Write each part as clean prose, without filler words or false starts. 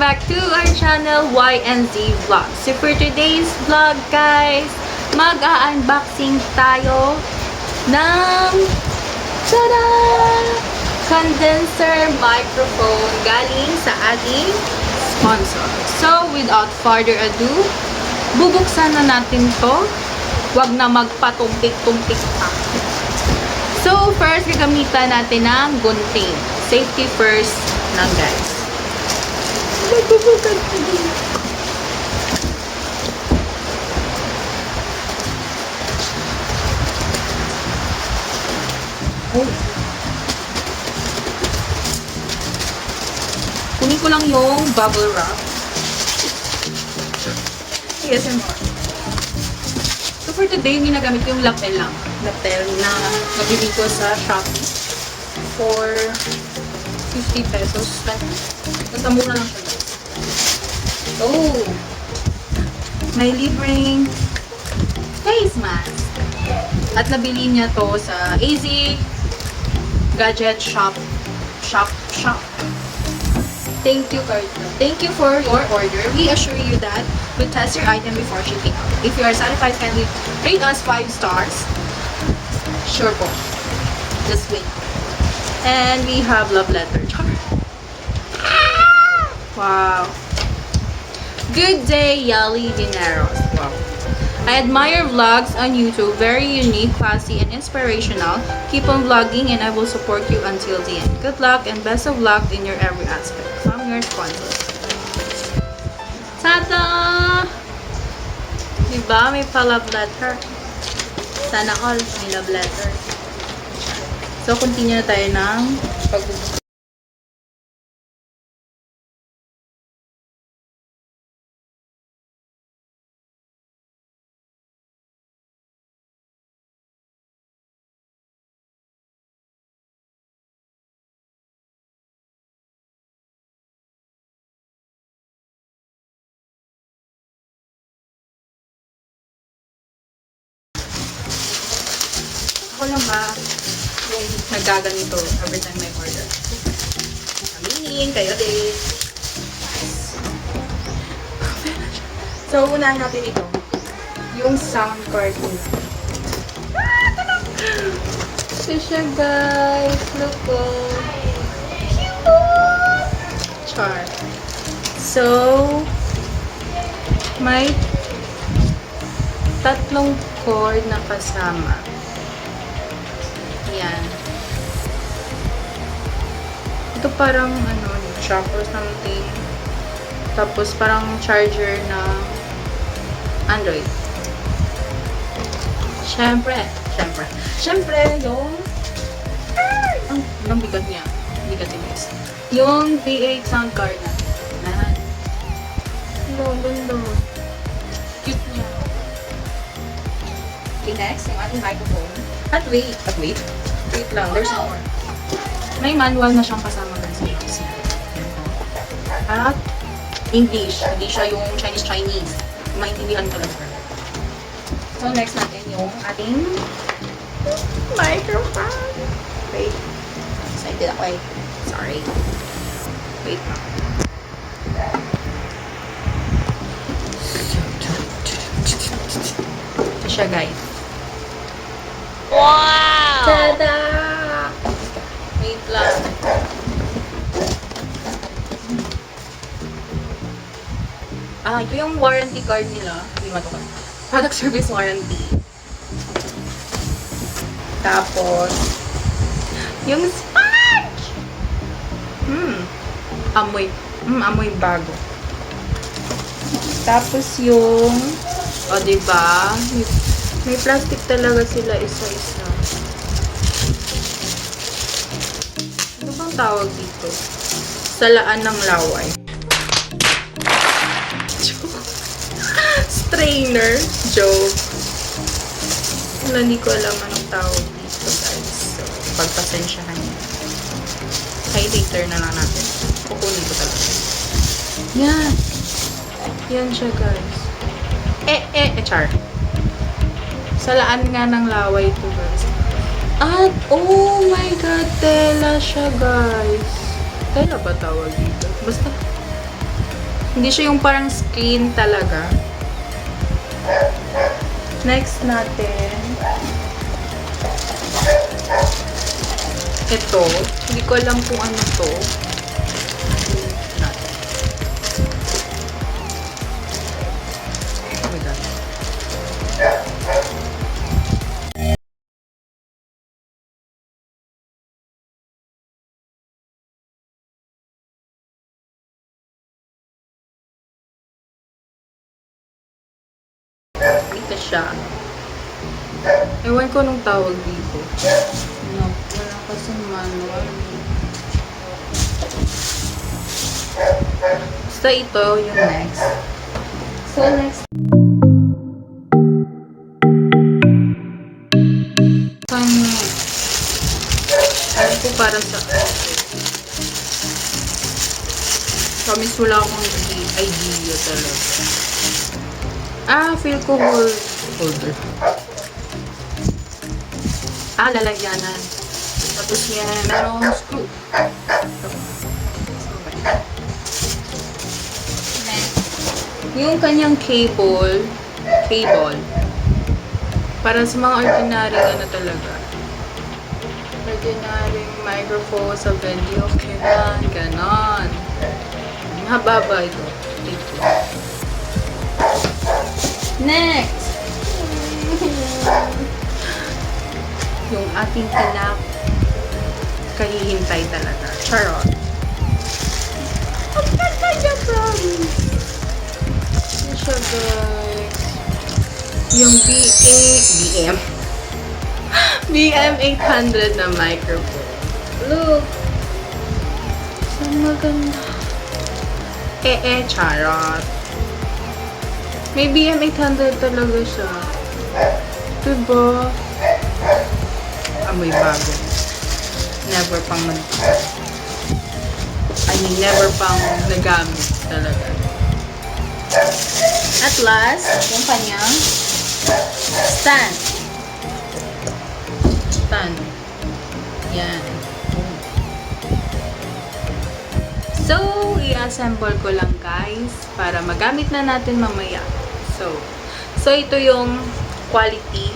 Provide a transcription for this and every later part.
back to our channel, YNZ Vlog. So for today's vlog, guys, mag-unboxing tayo ng tada! Condenser microphone galing sa ating sponsor. So without further ado, bubuksan na natin to. Huwag na magpatumpik-tumpik pa. So first, gagamitan natin ng gunting. Safety first lang, guys. Nagbubukan ko din. Oh. Kunin ko lang yung bubble wrap. ASMR. So for today, ginagamit ko yung lapel lang. Lapel na nabili ko sa Shopee for 50 pesos. Basta mura lang siya, guys. Oh! May libreng face mask. At nabili niya to sa AZ Gadget Shop. Thank you, Carla. Thank you for your order. We assure you that we'll test your item before shipping out. If you are satisfied, kindly rate us 5 stars. Sure po. Just wait. And we have love letter. Wow. Good day, Yali Dineros. Wow. I admire vlogs on YouTube. Very unique, classy, and inspirational. Keep on vlogging and I will support you until the end. Good luck and best of luck in your every aspect. From your sponsor. Tada! Diba? May pa-love letter. Sana all may love letter. So, continue na tayo ng pagbubuk. Ako lang ba yung nagaganito every time may order. Aminin, kayo din. So, unahin natin ito. Yung sound card niya. Ito siya, guys. Look po. Cute! Char. So, may tatlong cord na kasama. Yan. Ito parang jack or something. Tapos parang charger na Android. Syempre yung ang bigat niya. Bigat niya, guys. Yung V8 sound card na. Ayan. Ganda. Cute niya. Okay, next, yung ating microphone. At wait lang, there's more. May manual na siyang kasama guys sa box niya. At English, hindi siya yung Chinese. Maintindihan ko lang. So next natin yung ating microphone. Wait. Excited ako eh. Sorry. Wait lang. Ito siya, guys. Wow! Tada! Wait lang. Ito yung warranty card nila. Hindi matukan. Product service warranty. Tapos, yung sponge! Amoy bago. Tapos yung, diba? May plastic talaga sila isa-isa. Ano bang tawag dito? Salaan ng laway. Strainer. Joke. Hindi ko alam anong tawag dito, guys. So, pagpasensyahan niya. Highlighter na lang natin. Kukunin ko talaga. Yan. Yan siya, guys. Char. Salaan nga ng laway to, guys. At, oh my god, tela siya, guys. Tela ba tawag dito? Basta, Hindi siya yung parang screen talaga. Next natin. Ito. Hindi ko alam kung ano to. Oh my God. Ito siya. Ewan ko nung tawag dito. No, wala kasi manual. Basta ito yung next. So, next. Ano ko para sa promise wala akong idea talaga. Feel ko holder. Lalagyanan. Tapos yan, merong screw. Yung kanyang cable, para sa mga ordinary, ano talaga, ordinary microphone sa video, ganon. Mababa ito. Next! Yung ating kahihintay talaga. Charot. Ang ganda niya, promise. Yan siya, guys. Yung BM800 na microphone. Look. Saan maganda? Charot. May BM800 talaga siya. Diba? Amoy bago. Never pang never pang nagamit talaga. At last, yung kanyang stand. Yan. So, i-assemble ko lang guys para magamit na natin mamaya. So ito yung quality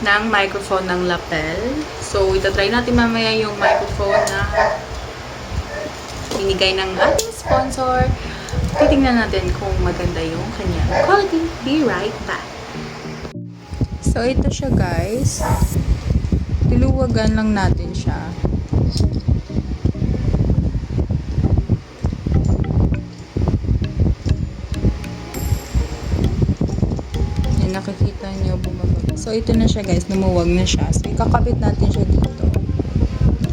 ng microphone ng lapel. So, itatry natin mamaya yung microphone na binigay ng ating sponsor. Titingnan natin kung maganda yung kanyang quality. Be right back. So, ito siya guys. Tiluwagan lang natin siya. Yan, nakikita nyo bumaba. So, ito na siya guys. Lumuwag na siya. So, ikakabit natin siya dito.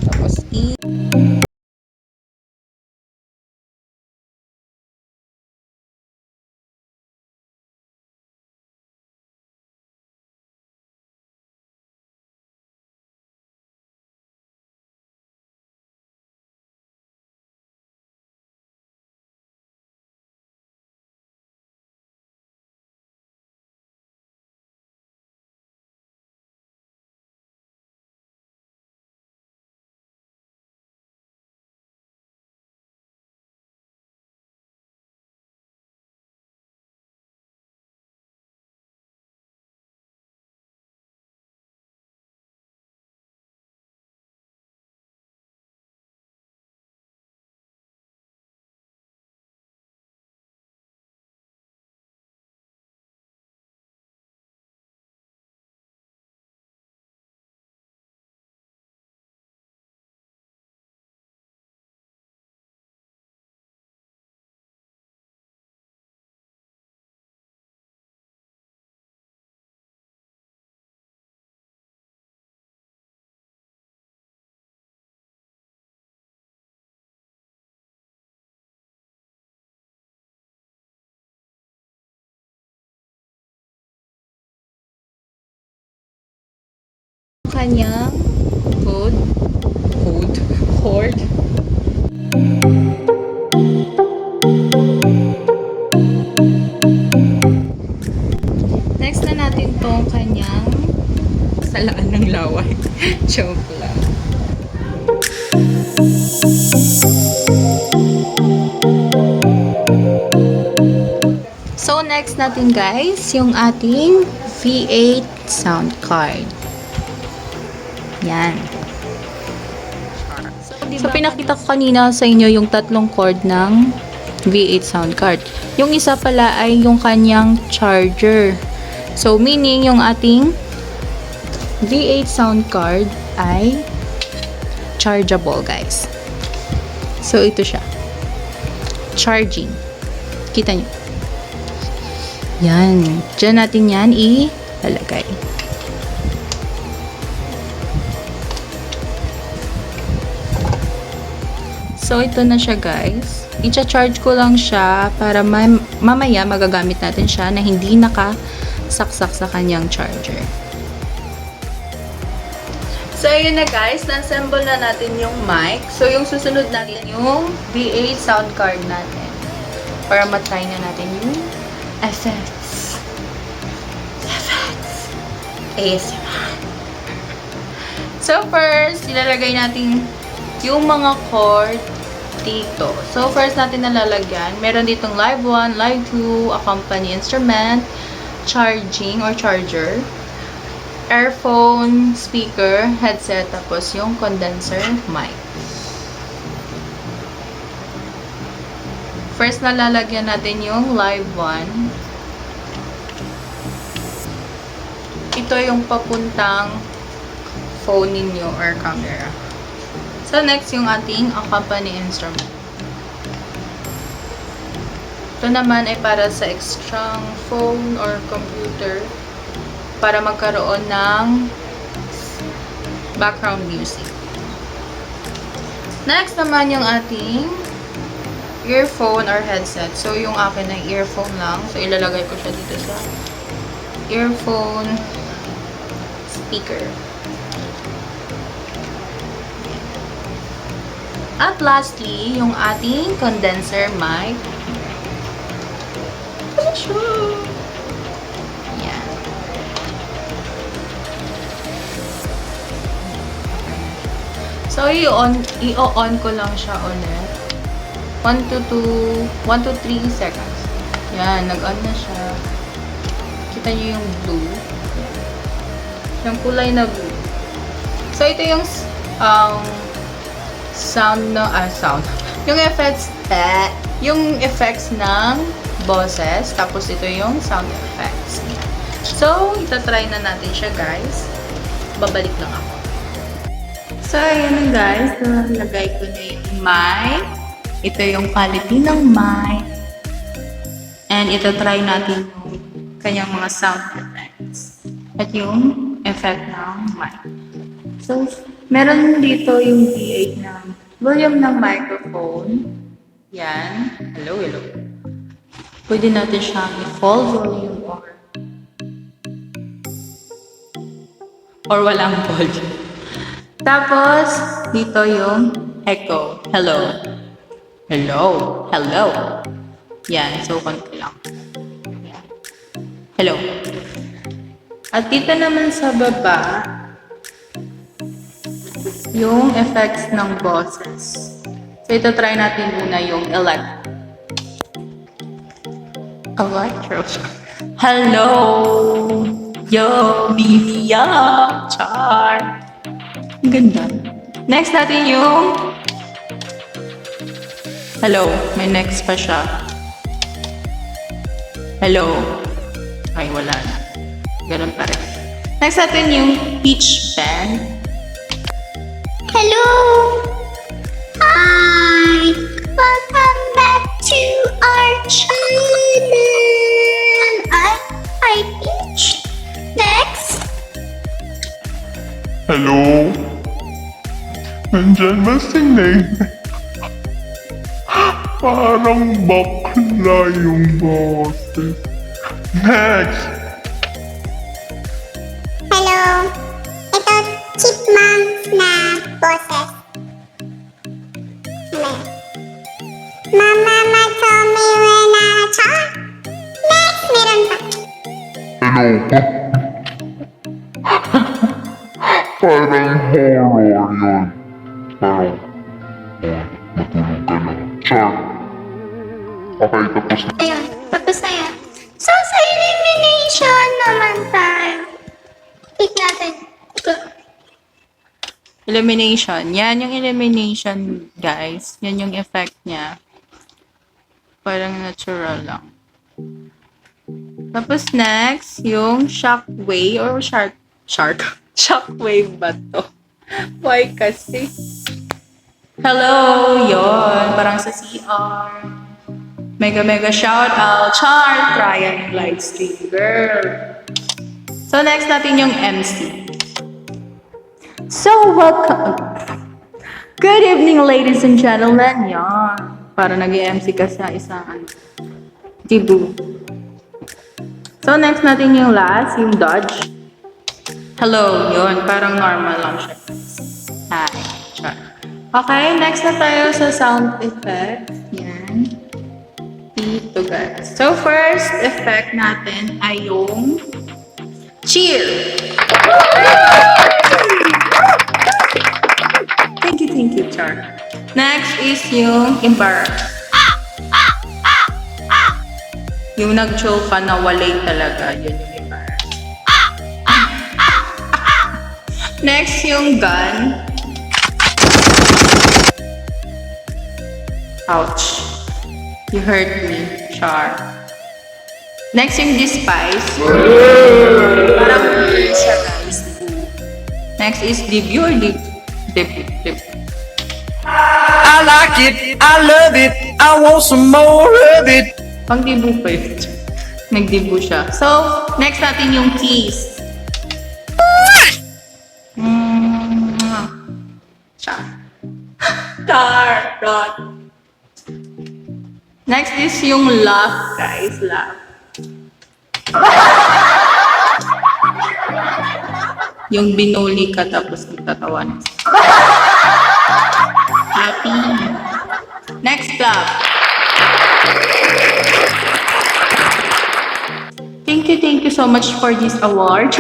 Tapos, kanyang cord. Next na natin tong kanyang salaan ng laway. Joke lang. next natin guys, yung ating V8 sound card. Yan. So, pinakita ko kanina sa inyo yung tatlong cord ng V8 sound card. Yung isa pala ay yung kanyang charger. So, meaning yung ating V8 sound card ay chargeable, guys. So, ito siya. Charging. Kita nyo. Yan. Diyan natin yan ilalagay. So, ito na siya, guys. I-charge ko lang siya para mamaya magagamit natin siya na hindi nakasaksak sa kanyang charger. So, ayun na guys. Na-assemble na natin yung mic. So, yung susunod natin yung V8 sound card natin. Para matry na natin yung effects. ASMR. So, first, ilalagay natin yung mga chord dito. So, first natin nalalagyan. Meron ditong live 1, live 2, accompany instrument, charging or charger, earphone, speaker, headset, tapos yung condenser mic. First, nalalagyan natin yung live 1. Ito yung papuntang phone ninyo or camera. So, next yung ating accompany instrument. Ito naman ay para sa extra phone or computer para magkaroon ng background music. Next naman yung ating earphone or headset. So, yung akin ay earphone lang. So, ilalagay ko siya dito sa earphone speaker. At lastly, yung ating condenser mic. Yan. So, i-on ko lang siya ulit. 1 to 3 seconds. Yan, nag-on na siya. Kita niyo yung blue. Yung kulay na blue. So, ito yung sound. Yung effects ng boses. Tapos, ito yung sound effects. So, itatry na natin siya, guys. Babalik lang ako. So, ayan na, guys. Nalagay ko na yung mic. Ito yung quality ng mic. And itatry natin yung kanyang mga sound effects. At yung effect ng mic. So, meron dito yung V8 na volume ng microphone. Yan. Hello. Pwede natin siyang i-full volume or walang volume. Tapos, dito yung echo. Hello. Yan. So, konti lang. Yan. Hello. At dito naman sa baba, yung effects ng boses. So, ito try natin muna yung electro. Hello! Yo, Mia! Char! Ang ganda. Next natin yung hello. May next pa siya. Hello. Ay, wala na. Ganun pa rin. Next natin yung pitch bend. Hello! Hi! Welcome back to our channel! I Peach. Next! Hello? Nandyan ba si Nene? Parang bakla yung boses. Next! Hello! Ito, chipmunks na boses. Mama told me when I talk. Next, meron pa. Hello? Parang horror yun. Pero, matulog ka na. Char. Okay, tapos na. Ayun, tapos na yan. So, Illumination. Yan yung illumination, guys. Yan yung effect niya. Parang natural lang. Tapos next, yung shockwave or shockwave ba to? Why kasi? Hello! Yon. Parang sa CR. Mega shout out. Char! Ryan Livestream girl. So next natin yung MC. So welcome. Good evening, ladies and gentlemen. Yan. Para nag-MC ka sa isang dibu. So next natin yung last, yung dodge. Hello, yun. Parang normal lang siya. Hi. Char. Okay, next na tayo sa sound effect. Yan. Dito, guys. So first effect natin ay yung cheer. Thank you, Char. Next is yung embarrass. Yung nag-choke ka na walay talaga, yun yung embarrass. Next yung gun. Ouch. You hurt me, Char. Next yung despise. Parang siya, guys. Next is debut or debut. I like it, I love it, I want some more of it. Pang debut pa yun. Nag-debut siya. So, next natin yung keys. Char. Dot. Next is yung laugh, guys. Laugh. Yung binuli ka tapos nagtatawanan. Happy. Next clap. Thank you so much for this award.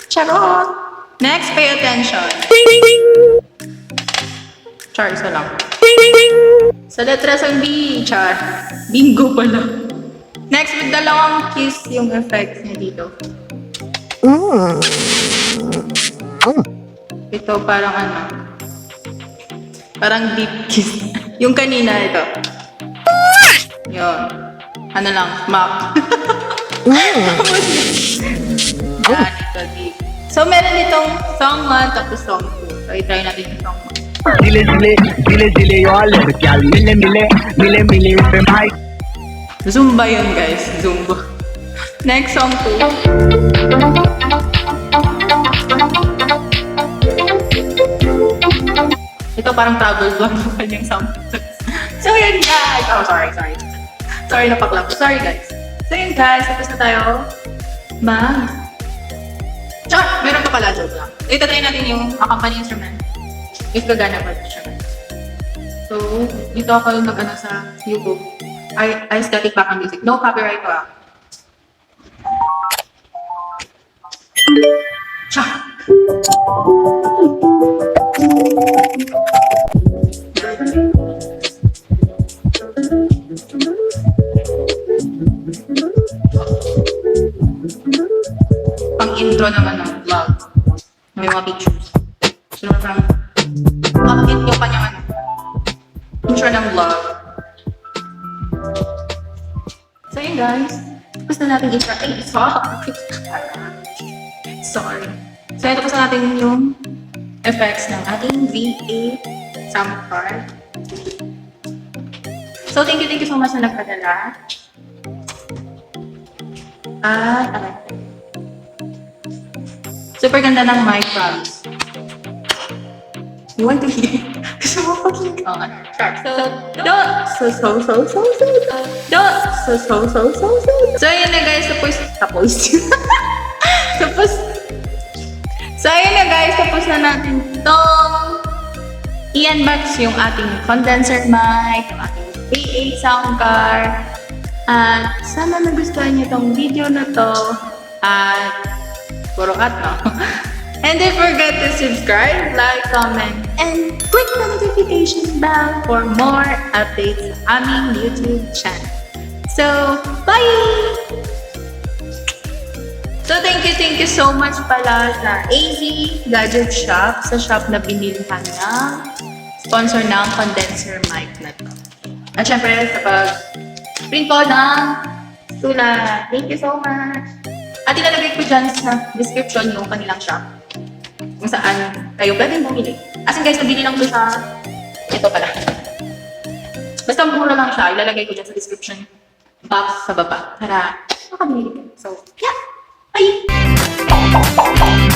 Charot. Next, pay attention. Char, isa lang. Sa letras ang B, Char. Bingo pala. Next, with dalawang kiss yung effects niya dito. Ito parang ano. Parang deep kiss. Yung kanina ito. Yun. Ano lang, smack. Yan, ito deep. So, meron ditong song 1 tapos song 2. So, i-try natin yung song 1. Dile, you all love it, y'all. Mile, with the mic. Zumba yun, guys. Zumba. Next song 2. Ito parang travel vlog yung kanyang sound. So, yun, guys. Oh, sorry. Sorry, napaklap. Sorry, guys. So, yun, guys. Tapos na tayo. Char! Meron pa pala, joke lang. So, itatry natin yung accompanying instrument. If gagana ba siya. So, dito ako yung nag-ano sa YouTube. Aesthetic background music. No copyright ko, ah. Char! Pang intro naman ng vlog. May mga pictures. So, parang makakit yung kanyang ano, intro ng vlog. So, yun guys. Tapos na natin intro. Ay, sorry. So, ito tapos na natin yung effects ng ating VA sound card. So, thank you so much na nagpadala. Super ganda ng mic, promise. You want to hear? Gusto mo pakinggan? Oo, ano? Sure. So, yun na guys. So, yun na guys. Tapos na natin itong i-unbox yung ating condenser mic, yung ating VA sound card. At sana nagustuhan niyo itong video na to. At puro at no. And don't forget to subscribe, like, comment, and click the notification bell for more updates sa aming YouTube channel. So, bye! So So, thank you so much pala sa AZ Gadget Shop, sa shop na binilhan na sponsor ng condenser mic na to. At syempre, sa pag-print ko ng sulat. Thank you so much. At ilalagay ko dyan sa description yung kanilang shop. Kung saan kayo pwedeng bumili. As in guys, nabili lang ko sa ito pala. Basta mura lang siya. Ilalagay ko dyan sa description box sa baba para makabili ko. So, yeah! Bye!